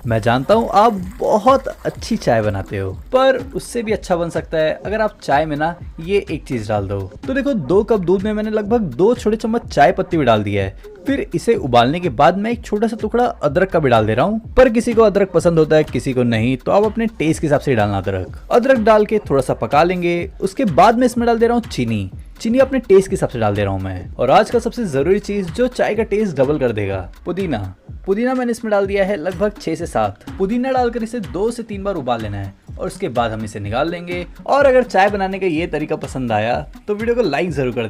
मैं जानता हूँ आप बहुत अच्छी चाय बनाते हो, पर उससे भी अच्छा बन सकता है अगर आप चाय में ना ये एक चीज डाल दो। तो देखो 2 कप दूध में मैंने लगभग 2 छोटे चम्मच चाय पत्ती भी डाल दिया है। फिर इसे उबालने के बाद मैं एक छोटा सा टुकड़ा अदरक का भी डाल दे रहा हूँ। पर किसी को अदरक पसंद होता है, किसी को नहीं, तो आप अपने टेस्ट के हिसाब से डालना अदरक। अदरक डाल के थोड़ा सा पका लेंगे। उसके बाद में इसमें डाल दे रहा हूँ चीनी। चीनी अपने टेस्ट के हिसाब से डाल दे रहा हूँ मैं। और आज का सबसे जरूरी चीज जो चाय का टेस्ट डबल कर देगा, पुदीना। पुदीना मैंने इसमें डाल दिया है लगभग 6 से 7। पुदीना डालकर इसे 2 से 3 बार उबाल लेना है और उसके बाद हम इसे निकाल लेंगे। और अगर चाय बनाने का ये तरीका पसंद आया तो वीडियो को लाइक जरूर कर